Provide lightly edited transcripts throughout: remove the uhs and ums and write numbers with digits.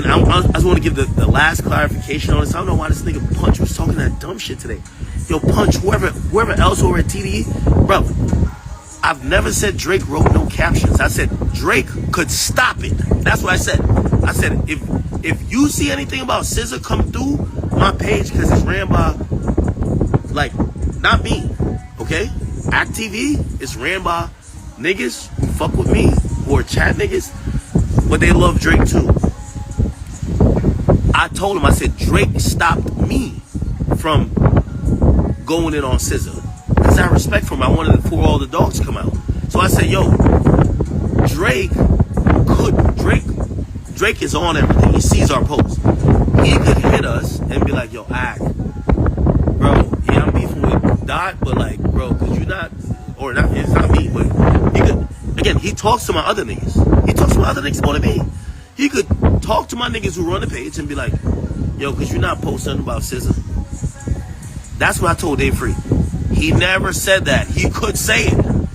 And I just want to give the last clarification on this. I don't know why this nigga Punch was talking that dumb shit today. Yo, Punch, whoever else over at TDE, bro, I've never said Drake wrote no captions. I said Drake could stop it. That's what I said. I said if you see anything about SZA come through my page because it's ran by, like, not me, okay? Act TV is ran by niggas who fuck with me, who are chat niggas, but they love Drake too. I told him, I said, Drake stopped me from going in on SZA. Because I have respect for him. I wanted for all the dogs to come out. So I said, yo, Drake is on everything. He sees our posts. He could hit us and be like, yo, Act, bro, yeah, I'm beefing with Dot, but like, bro, could you not, or not, it's not me, but he could, again, he talks to my other niggas. He talks to my other niggas more than me. He could talk to my niggas who run the page and be like, yo, could you not post something about SZA? That's what I told Dave Free. He never said that. He could say it.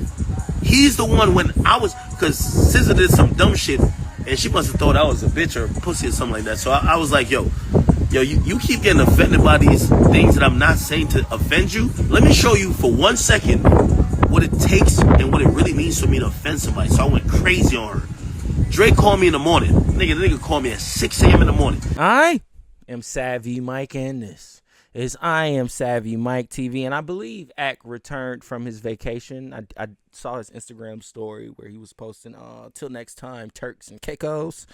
He's the one when I was, because SZA did some dumb shit, and she must have thought I was a bitch or a pussy or something like that. So I was like, yo, you keep getting offended by these things that I'm not saying to offend you. Let me show you for 1 second what it takes and what it really means for me to offend somebody. So I went crazy on her. Drake called me in the morning. The nigga called me at 6 a.m. in the morning. I am Savvy Mike, and this is I Am Savvy Mike TV. And I believe Ack returned from his vacation. I saw his Instagram story where he was posting, till next time, Turks and Caicos,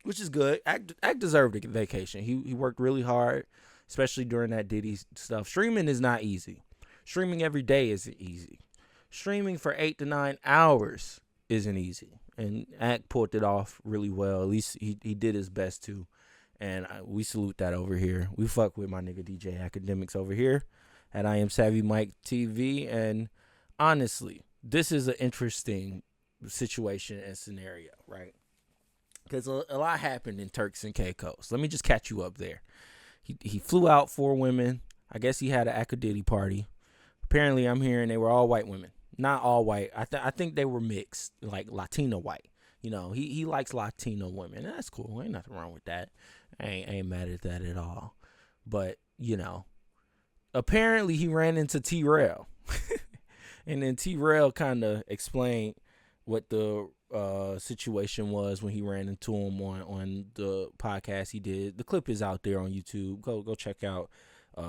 which is good. Ack deserved a vacation. He worked really hard, especially during that Diddy stuff. Streaming is not easy. Streaming every day isn't easy. Streaming for 8 to 9 hours isn't easy. And Ack pulled it off really well. At least he did his best to. And we salute that over here. We fuck with my nigga DJ Akademiks over here at I Am Savvy Mike TV. And honestly, this is an interesting situation and scenario, right? Because a lot happened in Turks and Caicos. Let me just catch you up there. He flew out 4 women. I guess he had an Akadiddy party. Apparently, I'm hearing they were all white women. Not all white. I think they were mixed, like Latino white. You know, he likes Latino women. And that's cool. Ain't nothing wrong with that. I ain't mad at that at all. But, you know, apparently he ran into T-Rail. And then T-Rail kind of explained what the situation was when he ran into him on the podcast he did. The clip is out there on YouTube. Go check out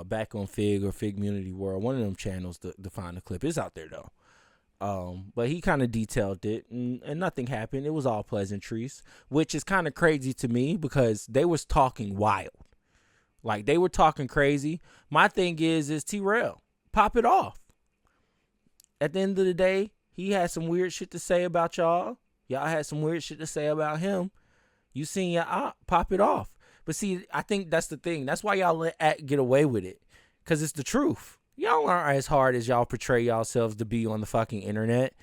Back on Fig or Fig Community World. One of them channels to find the clip. It's out there, though. But he kind of detailed it, and nothing happened. It was all pleasantries, which is kind of crazy to me because they was talking wild. Like, they were talking crazy. My thing is T-Rail. Pop it off. At the end of the day, he had some weird shit to say about y'all. Y'all had some weird shit to say about him. You seen your op, pop it off. But see, I think that's the thing. That's why y'all let Act get away with it, because it's the truth. Y'all aren't as hard as y'all portray yourselves to be on the fucking internet.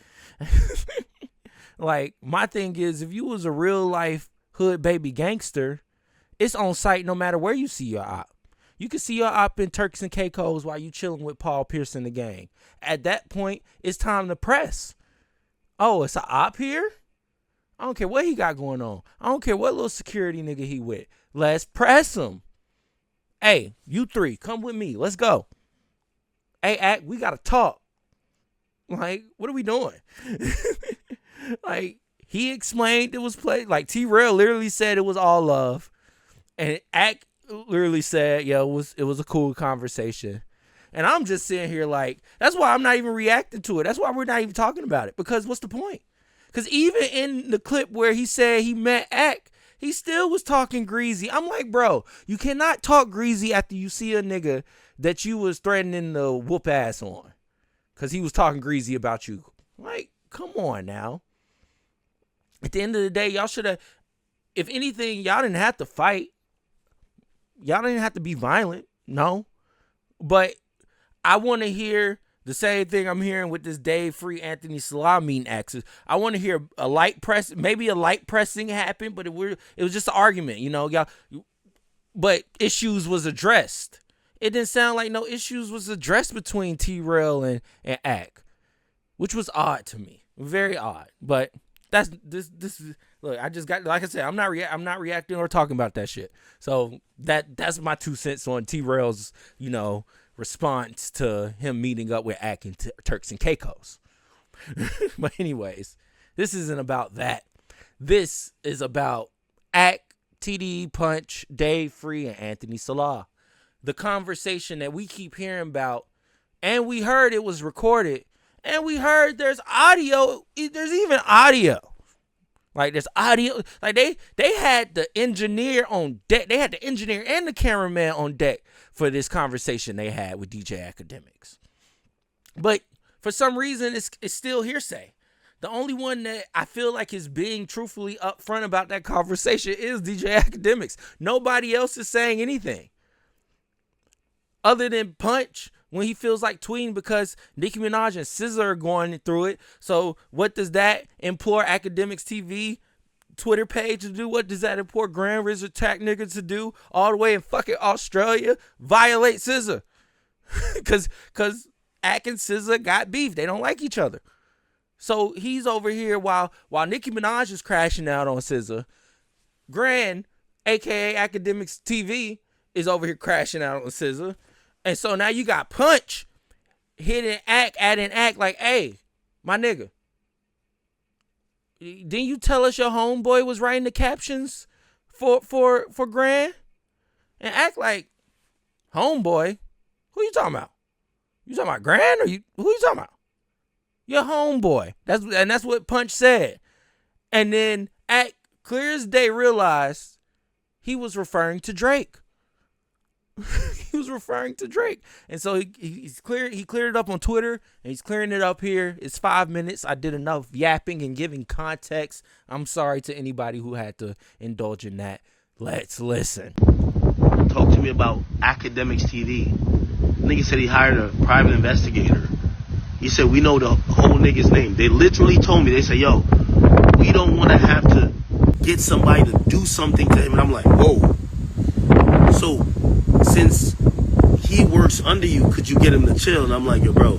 Like, my thing is, if you was a real life hood baby gangster, it's on site no matter where you see your op. You can see your op in Turks and Caicos while you chilling with Paul Pierce and the gang. At that point, it's time to press. Oh, it's an op here? I don't care what he got going on. I don't care what little security nigga he with. Let's press him. Hey, you 3, come with me. Let's go. Hey, Act, we got to talk. Like, what are we doing? Like, he explained it was play. Like, T-Rail literally said it was all love. And Act literally said, yo, it was a cool conversation. And I'm just sitting here like, that's why I'm not even reacting to it. That's why we're not even talking about it. Because what's the point? Because even in the clip where he said he met Act, he still was talking greasy. I'm like, bro, you cannot talk greasy after you see a nigga that you was threatening to whoop ass on. Because he was talking greasy about you. Like, come on now. At the end of the day, y'all should have, if anything, y'all didn't have to fight. Y'all didn't have to be violent. No. But I want to hear the same thing I'm hearing with this Dave Free Anthony Salah meeting access. I want to hear a light press, maybe a light pressing happened, but it was just an argument, you know, y'all. But issues was addressed. It didn't sound like no issues was addressed between T-Rail and Ack, which was odd to me. Very odd. But That's this is look. I just got, like I said, I'm not reacting or talking about that shit. So that's my 2 cents on T-Rail's response to him meeting up with Ak and Turks and Caicos. But anyways, this isn't about that. This is about Ak, TDE, Punch, Dave Free, and Anthony Salah. The conversation that we keep hearing about, and we heard it was recorded, and we heard there's audio. There's even audio. Like, there's audio. Like, they had the engineer on deck. They had the engineer and the cameraman on deck for this conversation they had with DJ Akademiks. But for some reason, it's still hearsay. The only one that I feel like is being truthfully upfront about that conversation is DJ Akademiks. Nobody else is saying anything. Other than Punch, when he feels like tweeting because Nicki Minaj and SZA are going through it. So what does that implore Akademiks TV Twitter page to do? What does that implore Grand Riz Attack niggas to do all the way in fucking Australia? Violate SZA. Cause Ak and SZA got beef. They don't like each other. So he's over here while Nicki Minaj is crashing out on SZA. Grand, aka Akademiks TV, is over here crashing out on SZA. And so now you got Punch hitting adding Ak like, hey, my nigga, didn't you tell us your homeboy was writing the captions for Grand? And Ak like, homeboy? Who you talking about? You talking about Grand, or who you talking about? Your homeboy. That's what Punch said. And then Ak, clear as day, realized he was referring to Drake. He was referring to Drake. And so he cleared it up on Twitter, and he's clearing it up here. It's 5 minutes. I did enough yapping and giving context. I'm sorry to anybody who had to indulge in that. Let's listen. Talk to me about Akademiks TV. Nigga said he hired a private investigator. He said, we know the whole nigga's name. They literally told me, they said, yo, we don't want to have to get somebody to do something to him. And I'm like, whoa. So since he works under you, could you get him to chill? And I'm like, yo, bro,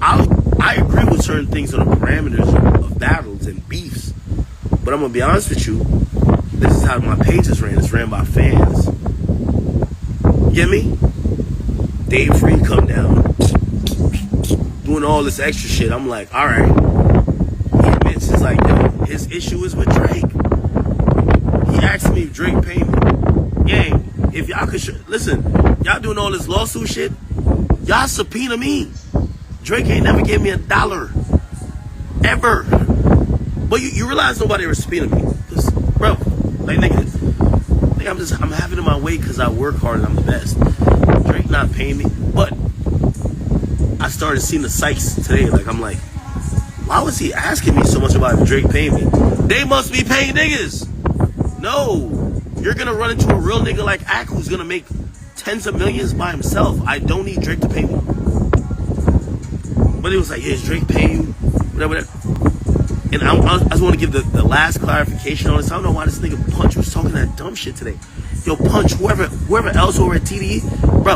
I agree with certain things on the parameters of battles and beefs. But I'm going to be honest with you. This is how my page is ran. It's ran by fans. You get me? Dave Free come down, doing all this extra shit. I'm like, all right. He admits, it's like, yo, his issue is with Drake. He asked me if Drake paid me. Gang, if y'all could, listen, y'all doing all this lawsuit shit, y'all subpoena me. Drake ain't never gave me $1. Ever. But you realize nobody ever subpoenaed me. Cause, bro, like, nigga, I'm having it my way because I work hard and I'm the best. Drake not paying me. But I started seeing the sites today. Like, I'm like, why was he asking me so much about Drake paying me? They must be paying niggas. No. You're going to run into a real nigga like Ak who's going to make tens of millions by himself. I don't need Drake to pay me. But it was like, yeah, is Drake paying you? Whatever. And I just want to give the last clarification on this. I don't know why this nigga Punch was talking that dumb shit today. Yo, Punch, whoever else over at TDE, bro,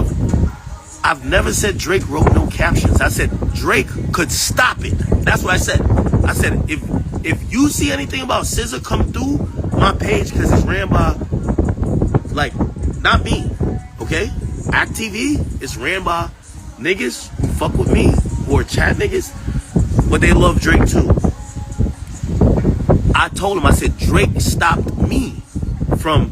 I've never said Drake wrote no captions. I said Drake could stop it. That's what I said. I said, if you see anything about SZA come through my page, because it's ran by, like, not me, okay? Ak TV is ran by niggas who fuck with me, who are chat niggas, but they love Drake too. I told him, I said, Drake stopped me from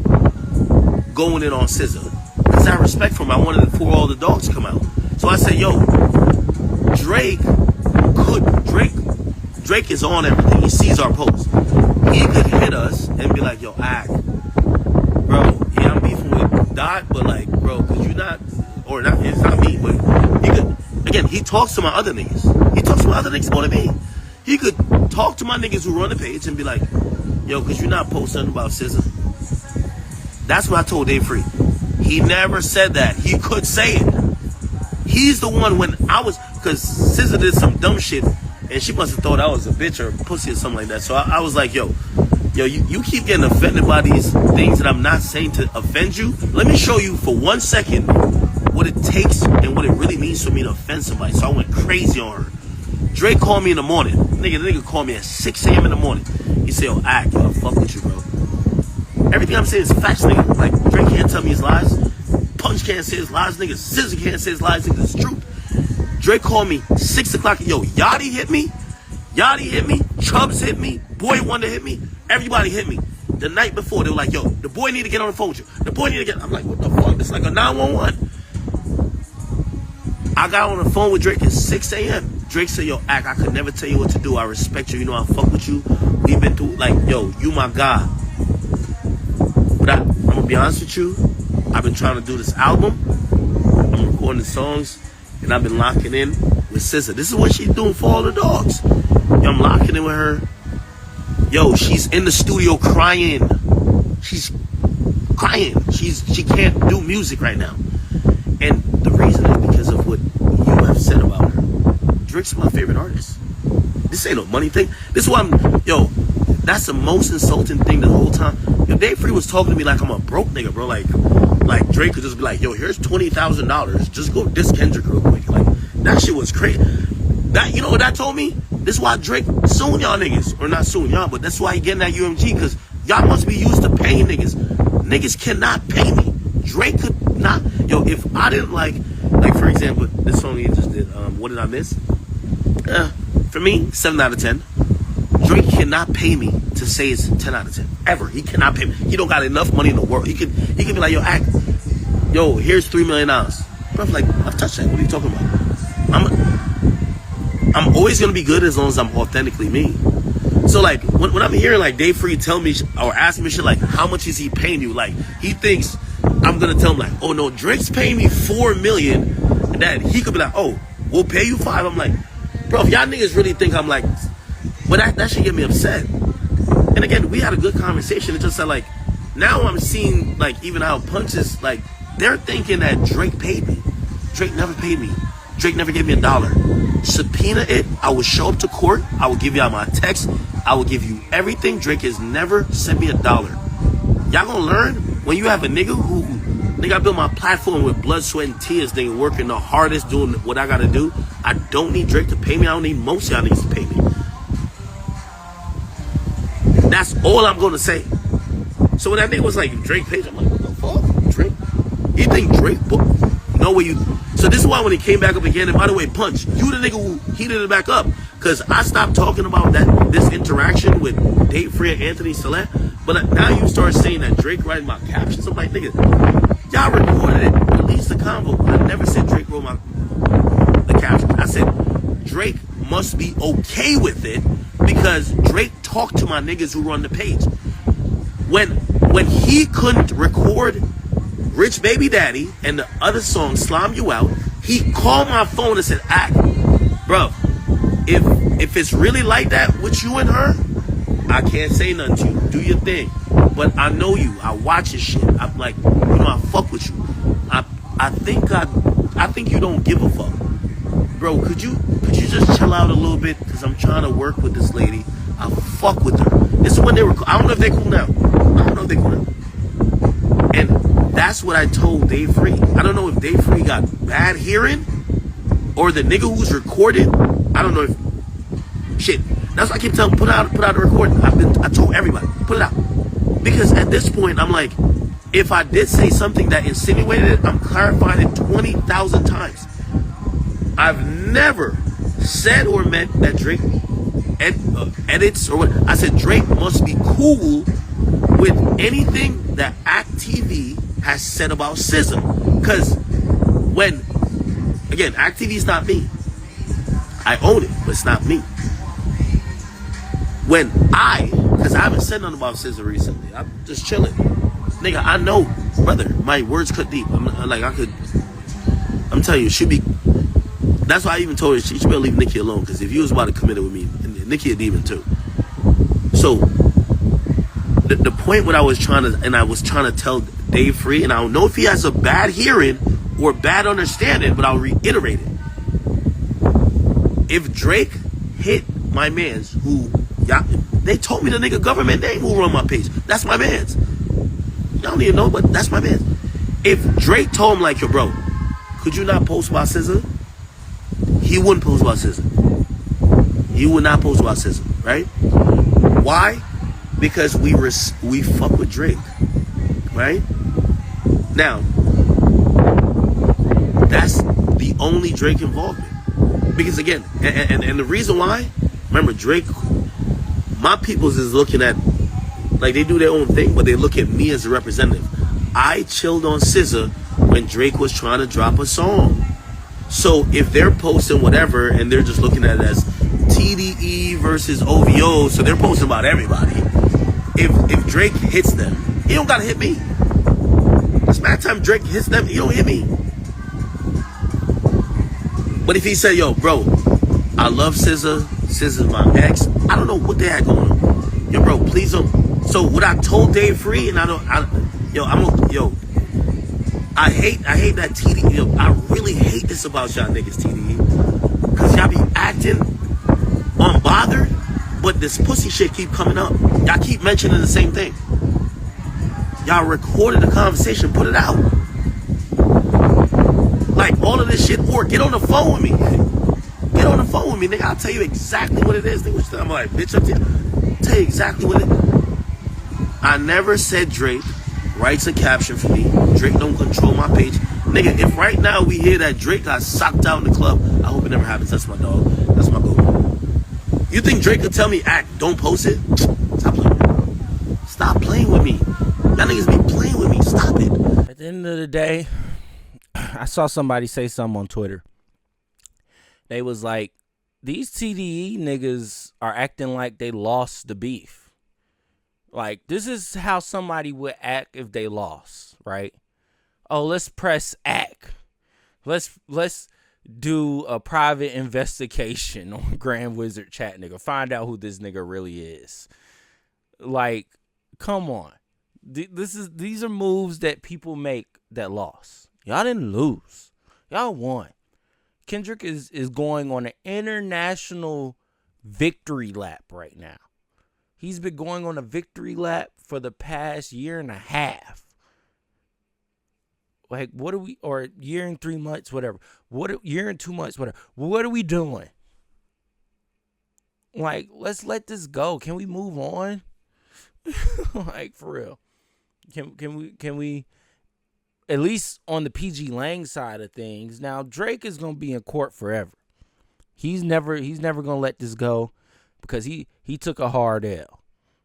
going in on SZA. Because I respect for him. I wanted for all the dogs to come out. So I said, yo, Drake is on everything. He sees our posts. He could hit us and be like, yo, Ak, bro, yeah, I'm beefing with Dot, but like, bro, could you not, or not, it's not me, but he could, again, he talks to my other niggas. He talks to my other niggas more than me. He could talk to my niggas who run the page and be like, yo, could you not post something about SZA? That's what I told Dave Free. He never said that. He could say it. He's the one when I was, because SZA did some dumb shit, and she must have thought I was a bitch or a pussy or something like that. So I was like, yo, you keep getting offended by these things that I'm not saying to offend you. Let me show you for 1 second what it takes and what it really means for me to offend somebody. So I went crazy on her. Drake called me in the morning. The nigga called me at 6 a.m. in the morning. He said, yo, Ack, yo, I fuck with you, bro. Everything I'm saying is facts, nigga. Like, Drake can't tell me his lies. Punch can't say his lies, nigga. Scissor can't say his lies, nigga. It's truth. Drake called me 6 o'clock. Yo, Yachty hit me. Chubbs hit me. Boy Wonder hit me. Everybody hit me. The night before, they were like, yo, the boy need to get on the phone with you. The boy need to get... I'm like, what the fuck? It's like a 911. I got on the phone with Drake at 6 a.m. Drake said, yo, Ack, I could never tell you what to do. I respect you. You know, I fuck with you. We've been through, like, yo, you my guy. But I'm going to be honest with you. I've been trying to do this album. I'm recording the songs. And I've been locking in with SZA. This is what she's doing for all the dogs. Yo, I'm locking in with her. Yo, she's in the studio crying. She's crying. She can't do music right now. And the reason is because of what you have said about her. Drake's my favorite artist. This ain't no money thing. This is why that's the most insulting thing the whole time. Yo, Dave Free was talking to me like I'm a broke nigga, bro. Like Drake could just be like, yo, here's $20,000. Just go diss Kendrick real quick. Like, that shit was crazy. That, you know what that told me? This is why Drake suing y'all niggas. Or not suing y'all, but that's why he getting that UMG. Because y'all must be used to paying niggas. Niggas cannot pay me. Drake could not. Yo, if I didn't like for example, this song he just did, What Did I Miss? For me, 7 out of 10. Drake cannot pay me to say it's 10 out of 10. Ever. He cannot pay me. He don't got enough money in the world. He can be like, yo, Ack, yo, here's $3 million. Bro, I'm like, I've touched that. What are you talking about? I'm always gonna be good as long as I'm authentically me. So like when I'm hearing like Dave Free tell me or asking me shit like, how much is he paying you? Like, he thinks I'm gonna tell him like, oh no, Drake's paying me $4 million, and that he could be like, oh, we'll pay you $5 million. I'm like, bro, if y'all niggas really think I'm like, well, that should get me upset. And again, we had a good conversation. It just said like, now I'm seeing like even how Punches, like, they're thinking that Drake paid me. Drake never paid me. Drake never gave me $1. Subpoena it. I will show up to court. I will give y'all my text. I will give you everything. Drake has never sent me $1. Y'all gonna learn when you have a nigga who, nigga, I built my platform with blood, sweat, and tears, nigga, working the hardest, doing what I gotta do. I don't need Drake to pay me. I don't need most of y'all niggas to pay me. That's all I'm gonna say. So when that nigga was like, Drake paid, I'm like, what the fuck? Drake? You think Drake booked? No way you. So this is why when he came back up again, and by the way, Punch, you the nigga who heated it back up. Because I stopped talking about this interaction with Dave Free and Anthony Saleh. But now you start saying that Drake writing my captions. I'm like, nigga, y'all recorded it. Release the convo. I never said Drake wrote the captions. I said Drake must be okay with it because Drake talked to my niggas who run the page. When he couldn't record Rich Baby Daddy and the other song Slime You Out, he called my phone and said, Ack, bro, if it's really like that with you and her, I can't say nothing to you. Do your thing. But I know you. I watch your shit. I'm like, you know, I fuck with you. I think you don't give a fuck. Bro, could you just chill out a little bit? Because I'm trying to work with this lady. I fuck with her. This is when they were, I don't know if they're cool now. I don't know if they're cool now. And that's what I told Dave Free. I don't know if Dave Free got bad hearing or the nigga who's recorded. I don't know if shit. That's why I keep telling put out the recording. I told everybody, put it out. Because at this point I'm like, if I did say something that insinuated it, I'm clarifying it 20,000 times. I've never said or meant that Drake edits or what. I said Drake must be cool with anything that Act TV has said about SZA. Because again, Act TV is not me. I own it, but it's not me. Because I haven't said nothing about SZA recently. I'm just chilling. Nigga, I know, brother, my words cut deep. I'm telling you, she be. That's why I even told her she better leave Nicki alone. Because if you was about to commit it with me, Nicki a demon too. So the point what I was trying to tell Dave Free, and I don't know if he has a bad hearing or bad understanding, but I'll reiterate it. If Drake hit my mans they told me the nigga government name who run my page. That's my mans. Y'all don't even know, but that's my mans. If Drake told him like, yo bro, could you not post about SZA? He wouldn't post about SZA. You would not post about SZA, right? Why? Because we fuck with Drake, right? Now, that's the only Drake involvement. Because again, and the reason why, remember Drake, my peoples is looking at, like they do their own thing, but they look at me as a representative. I chilled on SZA when Drake was trying to drop a song. So if they're posting whatever and they're just looking at it as TDE versus OVO, so they're posting about everybody. If Drake hits them, he don't gotta hit me. It's bad time Drake hits them, he don't hit me. But if he said, yo, bro, I love SZA, SZA's my ex, I don't know what they had going on. Yo, bro, please don't. So what I told Dave Free, and I hate that TDE. Yo, I really hate this about y'all niggas, TDE. Cause y'all be acting unbothered, but this pussy shit keep coming up. Y'all keep mentioning the same thing. Y'all recorded the conversation, put it out. Like all of this shit, or get on the phone with me. Get on the phone with me, nigga. I'll tell you exactly what it is. I'm like, bitch, I'll tell you exactly what it is. I never said Drake writes a caption for me. Drake don't control my page. Nigga, if right now we hear that Drake got socked out in the club, I hope it never happens. That's my dog. That's my goal. You think Drake could tell me, act, don't post it? Stop playing with me. Stop playing with me. Y'all niggas be playing with me. Stop it. At the end of the day, I saw somebody say something on Twitter. They was like, these TDE niggas are acting like they lost the beef. Like, this is how somebody would act if they lost, right? Oh, let's press act. Let's do a private investigation on Grand Wizard chat, nigga. Find out who this nigga really is. Like, come on. These are moves that people make that lost. Y'all didn't lose. Y'all won. Kendrick is going on an international victory lap right now. He's been going on a victory lap for the past year and a half. Like, what are we, or year and 3 months, whatever. Year and 2 months, whatever. What are we doing? Like, let's let this go. Can we move on? Like, for real. Can we, at least on the PG Lang side of things. Now, Drake is going to be in court forever. He's never going to let this go because he took a hard L.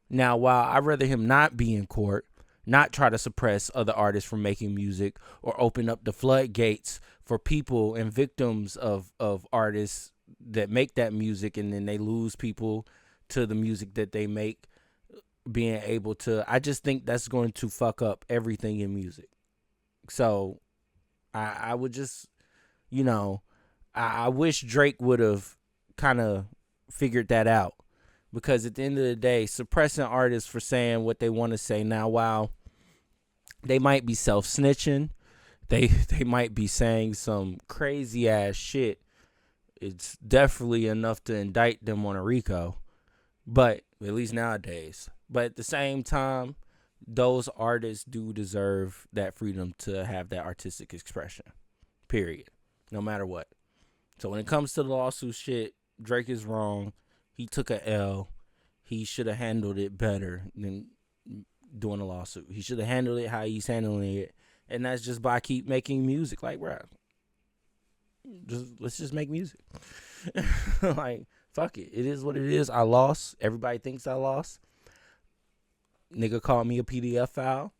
Now, while I'd rather him not be in court, not try to suppress other artists from making music or open up the floodgates for people and victims of artists that make that music and then they lose people to the music that they make being able to, I just think that's going to fuck up everything in music. So I would just, I wish Drake would have kind of figured that out, because at the end of the day, suppressing artists for saying what they want to say now, while they might be self-snitching, they might be saying some crazy ass shit, it's definitely enough to indict them on a RICO, but at least nowadays. But at the same time, those artists do deserve that freedom to have that artistic expression, period, no matter what. So when it comes to the lawsuit shit, Drake is wrong. He took a L. He should have handled it better than doing a lawsuit. He should have handled it how he's handling it, and that's just by keep making music. Like, bro, let's just make music. Like, fuck it. It is what it is. I lost. Everybody thinks I lost. Nigga called me a PDF file.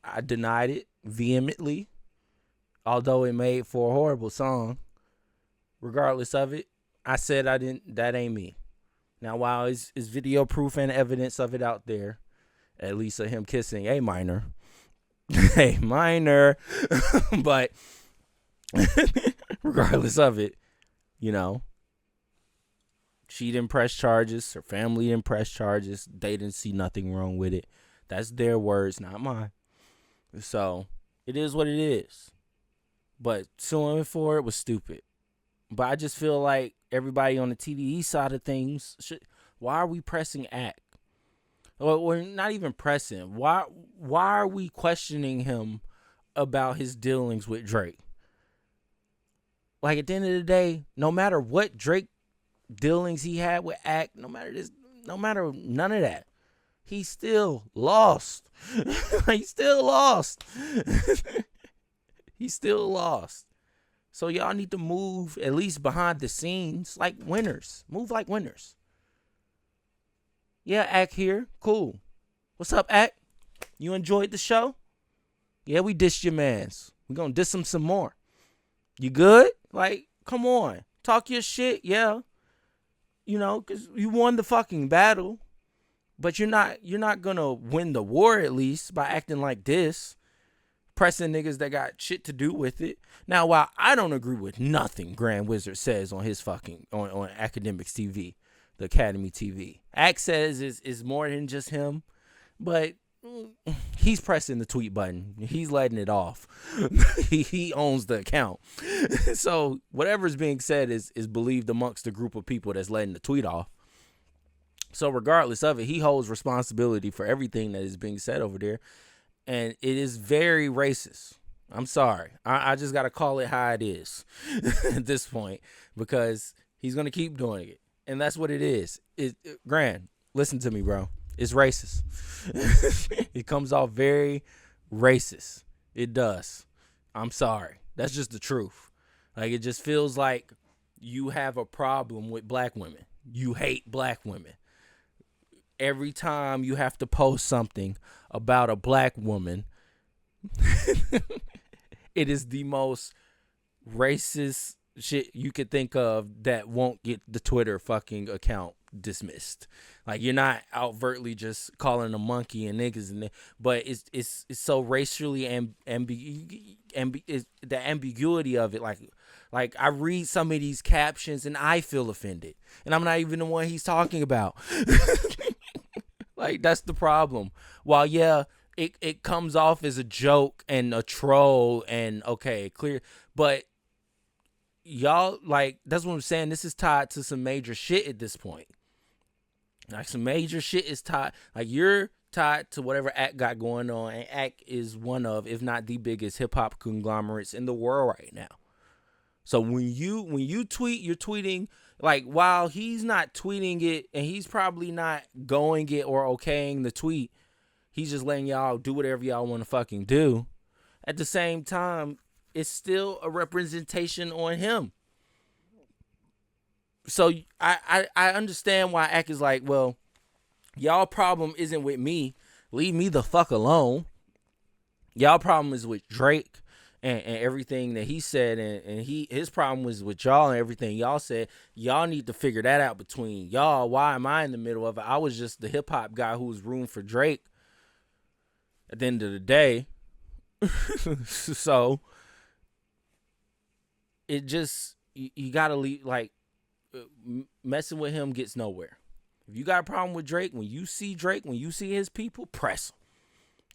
I denied it vehemently, although it made for a horrible song. Regardless of it, I said I didn't. That ain't me. Now, while is video proof and evidence of it out there, at least of him kissing a minor, a minor, but regardless of it, she didn't press charges. Her family didn't press charges. They didn't see nothing wrong with it. That's their words, not mine. So it is what it is. But suing for it was stupid. But I just feel like everybody on the TDE side of things, why are we pressing act? Or we're not even pressing. Why are we questioning him about his dealings with Drake? Like, at the end of the day, no matter what Drake dealings he had with Act, no matter none of that, he still lost. He still lost. He still lost. So y'all need to move at least behind the scenes like winners. Move like winners. Yeah, Act here. Cool. What's up, Act? You enjoyed the show? Yeah, we dissed your mans. We gonna diss him some more. You good? Like, come on. Talk your shit, yeah. You know, because you won the fucking battle. But you're not gonna win the war, at least, by acting like this. Pressing niggas that got shit to do with it. Now, while I don't agree with nothing Grand Wizard says on his fucking on Academics TV, the Academy TV, Act says is more than just him, but he's pressing the tweet button. He's letting it off. He owns the account. So whatever's being said is believed amongst the group of people that's letting the tweet off. So regardless of it, he holds responsibility for everything that is being said over there. And it is very racist. I'm sorry. I just got to call it how it is at this point, because he's going to keep doing it. And that's what it is. Grand, listen to me, bro. It's racist. It comes off very racist. It does. I'm sorry. That's just the truth. Like, it just feels like you have a problem with black women. You hate black women. Every time you have to post something about a black woman, it is the most racist shit you could think of that won't get the Twitter fucking account dismissed. Like, you're not overtly just calling a monkey and niggas, but it's so racially the ambiguity of it. Like I read some of these captions and I feel offended, and I'm not even the one he's talking about. Like, that's the problem. While, yeah, it comes off as a joke and a troll and, okay, clear. But y'all, like, that's what I'm saying. This is tied to some major shit at this point. Like, some major shit is tied. Like, you're tied to whatever Act got going on. And Act is one of, if not the biggest hip-hop conglomerates in the world right now. So when you tweet, you're tweeting, like, while he's not tweeting it and he's probably not going it or okaying the tweet, he's just letting y'all do whatever y'all want to fucking do. At the same time, it's still a representation on him. So I understand why Ack is like, well, y'all problem isn't with me. Leave me the fuck alone. Y'all problem is with Drake. And everything that he said, and his problem was with y'all and everything y'all said. Y'all need to figure that out between y'all. Why am I in the middle of it? I was just the hip hop guy who was rooting for Drake at the end of the day. So it just, you gotta leave. Like, messing with him gets nowhere. If you got a problem with Drake, when you see his people, press him.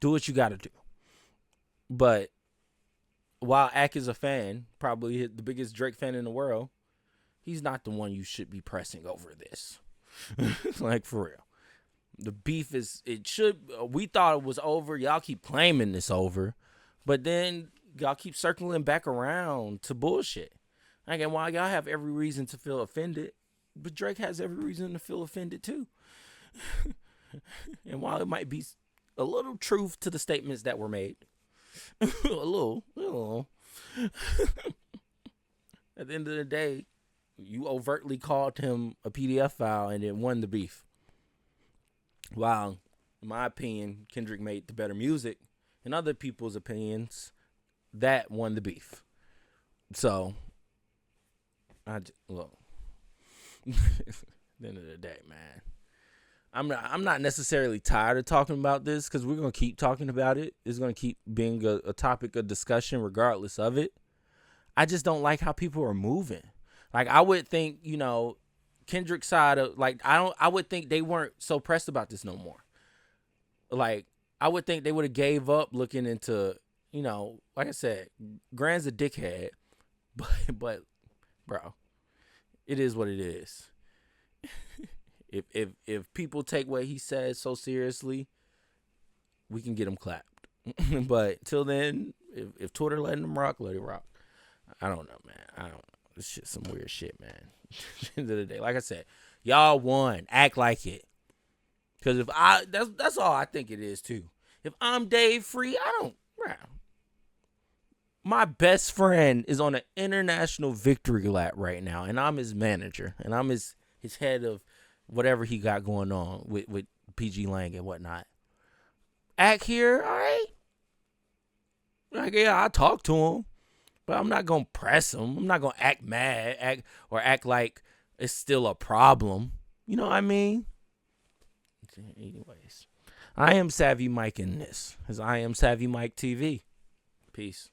Do what you gotta do. But while Ack is a fan, probably the biggest Drake fan in the world, he's not the one you should be pressing over this. Like, for real. The beef we thought it was over. Y'all keep claiming it's over. But then y'all keep circling back around to bullshit. Again, while y'all have every reason to feel offended, but Drake has every reason to feel offended too. And while it might be a little truth to the statements that were made, a little. At the end of the day, you overtly called him a PDF file and then won the beef. While, in my opinion, Kendrick made the better music. In other people's opinions, that won the beef. So, look. At the end of the day, man, I'm not necessarily tired of talking about this, because we're going to keep talking about it. It's going to keep being a topic of discussion regardless of it. I just don't like how people are moving. Like, I would think, Kendrick's side of, like, I would think they weren't so pressed about this no more. Like, I would think they would have gave up looking into, like I said, Grand's a dickhead, but bro, it is what it is. If people take what he says so seriously, we can get him clapped. But till then, if Twitter letting him rock, let it rock. I don't know, man. I don't know. This shit some weird shit, man. At the end of the day, like I said, y'all won. Act like it. Because if that's all I think it is too. If I'm Dave Free, I don't. My best friend is on an international victory lap right now, and I'm his manager, and I'm his head of whatever he got going on with PG Lang and whatnot. Act here, all right. Like, yeah, I talk to him, but I'm not gonna press him. I'm not gonna act mad, act like it's still a problem. You know what I mean? Anyways, I am Savvy Mike in this, as I am Savvy Mike TV. Peace.